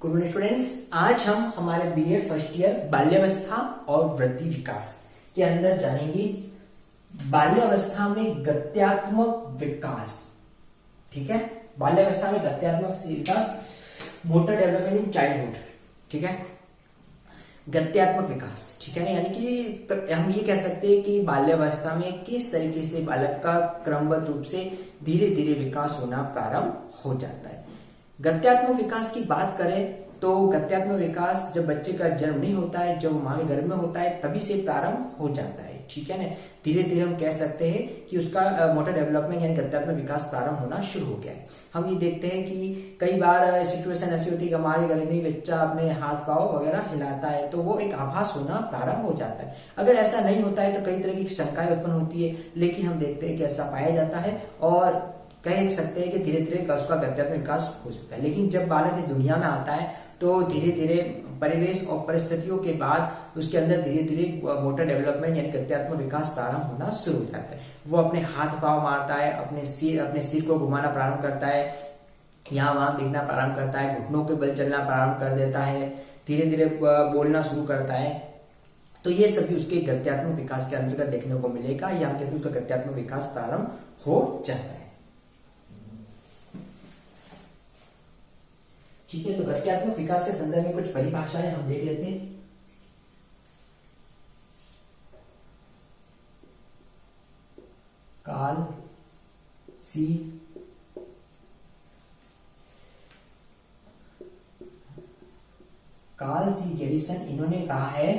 Good morning students. आज हम हमारे बीएड फर्स्ट ईयर बाल्यावस्था और वृद्धि विकास के अंदर जानेंगे बाल्यावस्था में गत्यात्मक विकास। ठीक है, बाल्यावस्था में गत्यात्मक विकास, मोटर डेवलपमेंट इन चाइल्डहुड। ठीक है, गत्यात्मक विकास। ठीक है ना, यानी कि हम ये कह सकते हैं कि बाल्यावस्था में किस तरीके से बालक का क्रमबद्ध रूप से धीरे धीरे विकास होना प्रारंभ हो जाता है। गत्यात्मक विकास की बात करें तो गत्यात्मक विकास जब बच्चे का जन्म नहीं होता है, जब मां के गर्भ में होता है, तभी से प्रारंभ हो जाता है। ठीक है ना, धीरे धीरे हम कह सकते हैं कि उसका मोटर डेवलपमेंट यानी गत्यात्मक विकास प्रारंभ होना शुरू हो गया है। हम ये देखते हैं कि कई बार सिचुएशन ऐसी होती है कि हमारे घर में बच्चा अपने हाथ पांव वगैरह हिलाता है, तो वो एक आभास होना प्रारंभ हो जाता है। अगर ऐसा नहीं होता है तो कई तरह की शंकाएं उत्पन्न होती है, लेकिन हम देखते हैं कि ऐसा पाया जाता है और कह सकते हैं कि धीरे धीरे उसका गत्यात्मक विकास हो सकता है। लेकिन जब बालक इस दुनिया में आता है तो धीरे धीरे परिवेश और परिस्थितियों के बाद उसके अंदर धीरे धीरे मोटर डेवलपमेंट यानी गत्यात्मक विकास प्रारंभ होना शुरू हो जाता है। वो अपने हाथ पांव मारता है, अपने सिर को घुमाना प्रारंभ करता है, यहाँ वहां देखना प्रारंभ करता है, घुटनों के बल चलना प्रारंभ कर देता है, धीरे धीरे बोलना शुरू करता है। तो ये सभी उसके गत्यात्मक विकास के अंतर्गत देखने को मिलेगा, या हम कैसे उसका गत्यात्मक विकास प्रारंभ हो जाता है। ठीक है, तो गत्यात्मक विकास के संदर्भ में कुछ परिभाषाएं हम देख लेते हैं। कार्ल सी गैरिसन, इन्होंने कहा है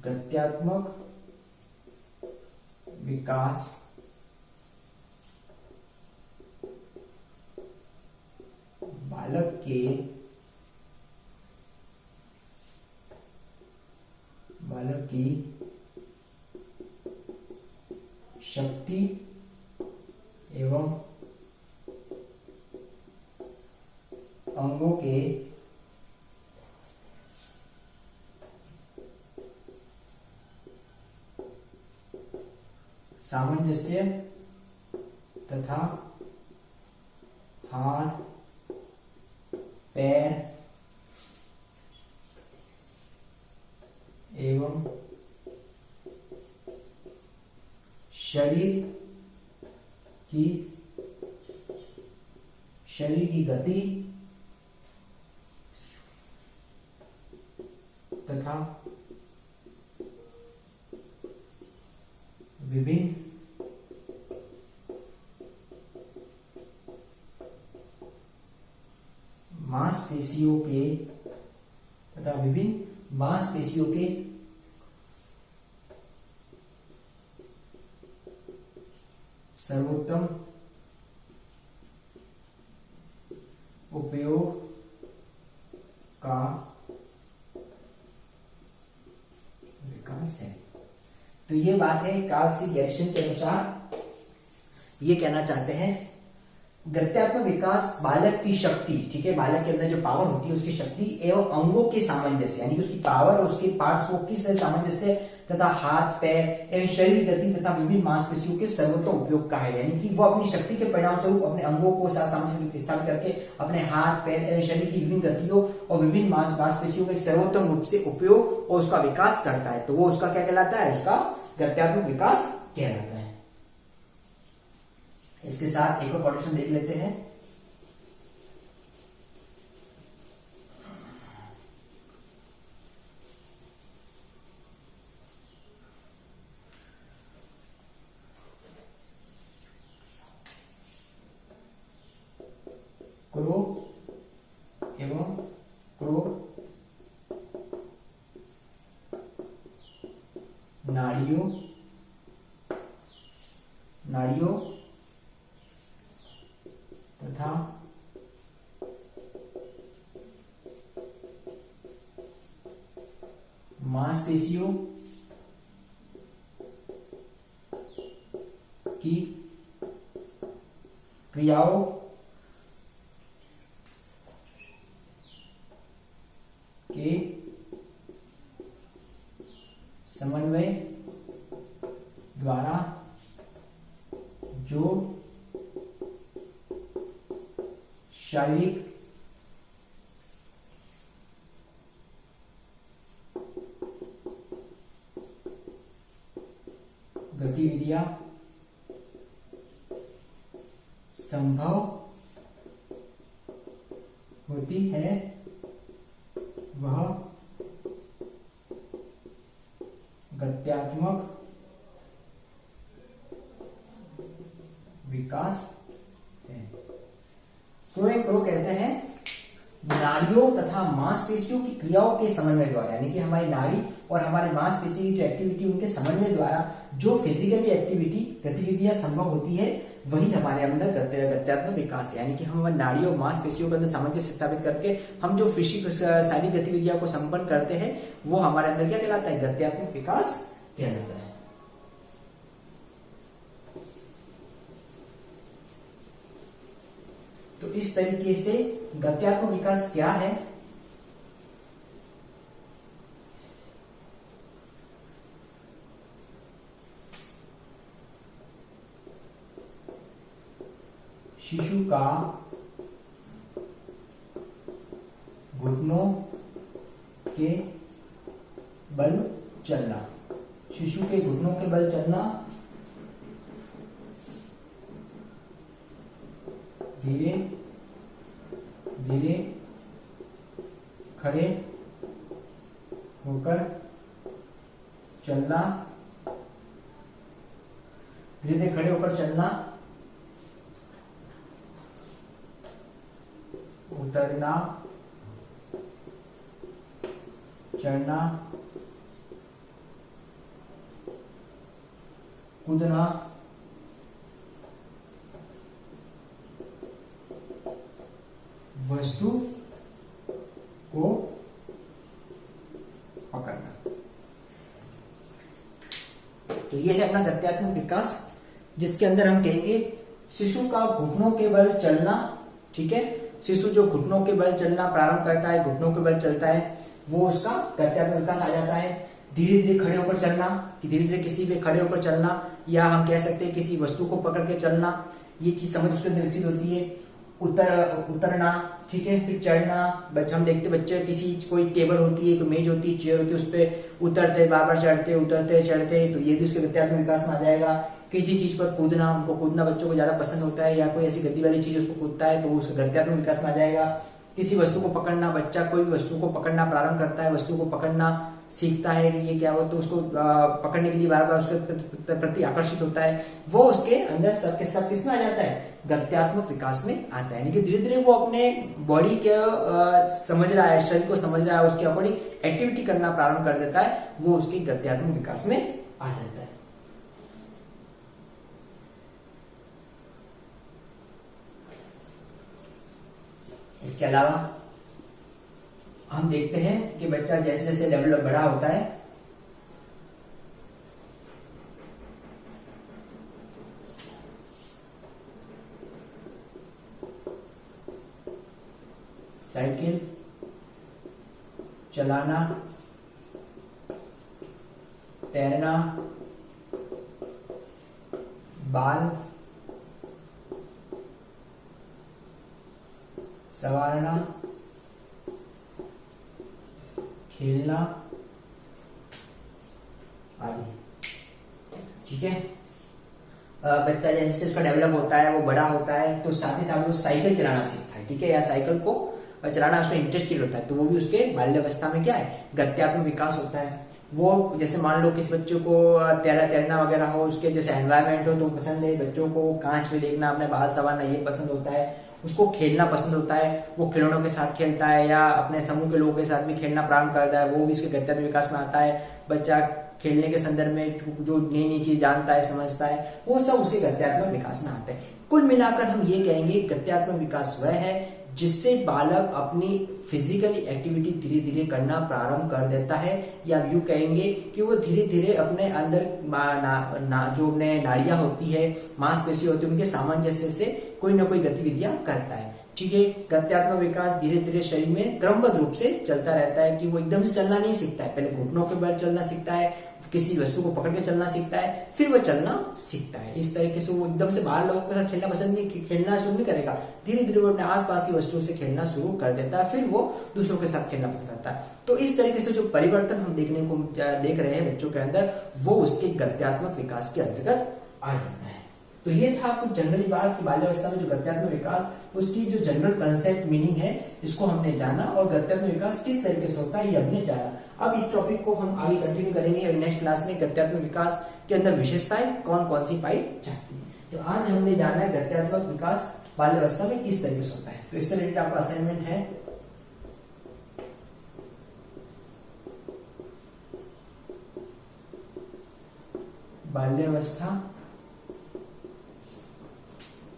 गत्यात्मक विकास बालक की शक्ति एवं अंगों के सामंजस्य तथा हाथ पैर एवं शरीर की गति तथा विभिन्न मांसपेशियों के सर्वोत्तम उपयोग का विकास है। तो ये बात है कार्ल सी गैरिसन के अनुसार। ये कहना चाहते हैं गत्यात्मक विकास बालक की शक्ति, ठीक है, बालक के अंदर जो पावर होती है उसकी शक्ति एवं अंगों के सामंजस्य, यानी कि उसकी पावर और उसके पार्ट्स को किस तरह सामंजस्य तथा हाथ पैर एवं शरीर की गति तथा विभिन्न मांसपेशियों के सर्वोत्तम उपयोग का है। यानी कि वो अपनी शक्ति के परिणाम स्वरूप अपने अंगों को सामंजस्य स्थापित करके अपने हाथ पैर एवं शरीर की विभिन्न गतियों और विभिन्न मांसपेशियों का सर्वोत्तम रूप से उपयोग और उसका विकास करता है। तो वो उसका क्या कहलाता है? उसका गत्यात्मक विकास कहलाता है। इसके साथ एक और क्वेश्चन देख लेते हैं। क्रो एवं क्रो नाड़ियों तथा मांसपेशियों की क्रियाओं के समन्वय द्वारा जो शारीरिक गतिविधियां संभव होती है वह गत्यात्मक विकास है। क्रो कहते हैं नाड़ियों तथा मांसपेशियों की क्रियाओं के समन्वय द्वारा, यानी कि हमारी नाड़ी और हमारे मांसपेशी की जो एक्टिविटी उनके समन्वय द्वारा जो फिजिकली एक्टिविटी गतिविधियां संभव होती है वही हमारे अंदर गत्यात्मक विकास है। यानी कि हम हमारी नाड़ी और मांसपेशियों के अंदर सामंजस्य स्थापित करके हम जो शारीरिक गतिविधियों को संपन्न करते हैं वो हमारे अंदर क्या कहलाता है, गत्यात्मक विकास कहलाता है। तो इस तरीके से गत्यात्मक विकास क्या है, शिशु का घुटनों के बल चलना, शिशु के घुटनों के बल चलना, धीरे धीरे खड़े होकर चलना, धीरे धीरे खड़े होकर चलना, उतरना, चढ़ना, कूदना, वस्तु को पकड़ना। तो ये है अपना गत्यात्मक विकास, जिसके अंदर हम कहेंगे शिशु का घुटनों के बल चलना। ठीक है, शिशु जो घुटनों के बल चलना प्रारंभ करता है, घुटनों के बल चलता है, वो उसका गत्यात्मक विकास आ जाता है। धीरे धीरे खड़े होकर चलना, कि धीरे धीरे किसी पे खड़े होकर चलना, या हम कह सकते हैं किसी वस्तु को पकड़ के चलना, ये चीज समझ उसके अंदर विकसित होती है। उतरना, ठीक है, फिर चढ़ना। हम देखते बच्चे किसी कोई टेबल होती है, कोई मेज होती है, चेयर होती है, उस पर उतरते, बार बार चढ़ते, उतरते चढ़ते, तो ये भी उसके गत्यात्मक विकास में आ जाएगा। किसी चीज पर कूदना, उनको कूदना बच्चों को ज्यादा पसंद होता है, या कोई ऐसी गति वाली चीज उसको कूदता है तो उसका गत्यात्मक विकास में आ जाएगा। किसी वस्तु को पकड़ना, बच्चा कोई भी वस्तु को पकड़ना प्रारंभ करता है, वस्तु को पकड़ना सीखता है कि ये क्या हो, तो उसको पकड़ने के लिए बार बार उसके प्रति आकर्षित होता है, वो उसके अंदर सबके सब किसमें आ जाता है, गत्यात्मक विकास में आता है। यानी कि धीरे धीरे वो अपने बॉडी के समझ रहा है, शरीर को समझ रहा है, उसके अकॉर्डिंग एक्टिविटी करना प्रारंभ कर देता है, वो उसके गत्यात्मक विकास में आ जाता है। इसके अलावा हम देखते हैं कि बच्चा जैसे जैसे लेवल बड़ा होता है, साइकिल चलाना, तैरना, बाल संवारना, खेलना आदि। ठीक है, बच्चा जैसे जैसे उसका डेवलप होता है, वो बड़ा होता है, तो साथ ही साथ वो साइकिल चलाना सीखता है। ठीक है, या साइकिल को चलाना उसमें इंटरेस्ट होता है, तो वो भी उसके बाल्यावस्था में क्या है, गत्यात्मक विकास होता है। वो जैसे मान लो किसी बच्चों को तैरना वगैरह हो, उसके जैसे एनवायरमेंट हो तो पसंद है, बच्चों को कांच में देखना, अपने बाल संवारना ये पसंद होता है, उसको खेलना पसंद होता है, वो खिलौनों के साथ खेलता है या अपने समूह के लोगों के साथ भी खेलना प्रारंभ करता है, वो भी इसके गत्यात्मक विकास में आता है। बच्चा खेलने के संदर्भ में जो नई नई चीज जानता है, समझता है, वो सब उसे गत्यात्मक विकास में आता है। कुल मिलाकर हम ये कहेंगे गत्यात्मक विकास वह है जिससे बालक अपनी फिजिकली एक्टिविटी धीरे धीरे करना प्रारंभ कर देता है, या यूं कहेंगे कि वो धीरे धीरे अपने अंदर जो अपने नाड़ियां होती है, मांसपेशी होती है, उनके सामंजस्य से कोई ना कोई गतिविधियां करता है। ठीक है, गत्यात्मक विकास धीरे धीरे शरीर में क्रमबद्ध रूप से चलता रहता है, कि वो एकदम से चलना नहीं सीखता है, पहले घुटनों के बल चलना सीखता है, किसी वस्तु को पकड़ के चलना सीखता है, फिर वो चलना सीखता है। इस तरीके से वो एकदम से बाहर लोगों के साथ खेलना पसंद नहीं, खेलना शुरू नहीं करेगा, धीरे धीरे वो अपने आसपास की वस्तुओं से खेलना शुरू कर देता है, फिर वो दूसरों के साथ खेलना पसंद करता है। तो इस तरीके से जो परिवर्तन हम देख रहे हैं बच्चों के अंदर, वो उसके गत्यात्मक विकास के अंतर्गत आ जाता है। तो ये था कुछ जनरली बात की बाल्यावस्था में जो गत्यात्मक विकास, उसकी जो जनरल कंसेप्ट मीनिंग है, इसको हमने जाना, और गत्यात्मक विकास किस तरीके से होता है ये हमने जाना। अब इस टॉपिक को हम आगे कंटिन्यू करेंगे नेक्स्ट क्लास में। गत्यात्मक विकास के अंदर विशेषताएं कौन कौन सी पाई जाती है। तो आज हमने जाना है गत्यात्मक विकास बाल्यावस्था में किस तरीके से होता है। तो इससे रिलेटेड आपका असाइनमेंट है बाल्यावस्था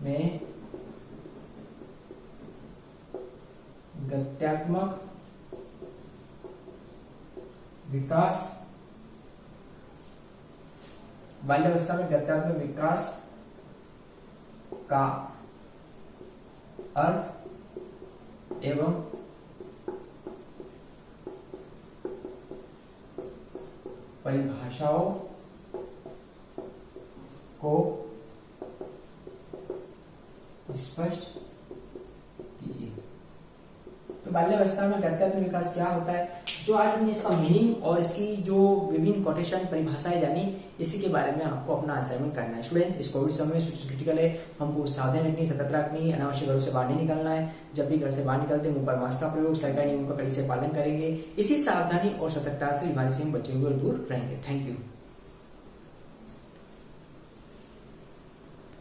में गत्यात्मक विकास, बाल्यावस्था में गत्यात्मक विकास का अर्थ एवं परिभाषाओं को स्पष्ट कीजिए। तो बाल्यावस्था में गत्यात्मक विकास क्या होता है, जो आज हमने इसका मीनिंग और इसकी जो विभिन्न कोटेशन परिभाषाएं जानी, इसी के बारे में आपको अपना असाइनमेंट करना है। स्टूडेंट्स, इस कोविड समय में सिचुएशन क्रिटिकल है, हमको सावधान रखनी, सतर्क रखनी, अनावश्यक घरों से बाहर नहीं निकलना है। जब भी घर से बाहर निकलते हैं मुंह पर मास्क का प्रयोग, सरकारी नियमों का कड़ी से पालन करेंगे। इसी सावधानी और सतर्कता से बीमारी से हम बचे हुए दूर रहेंगे। Thank you.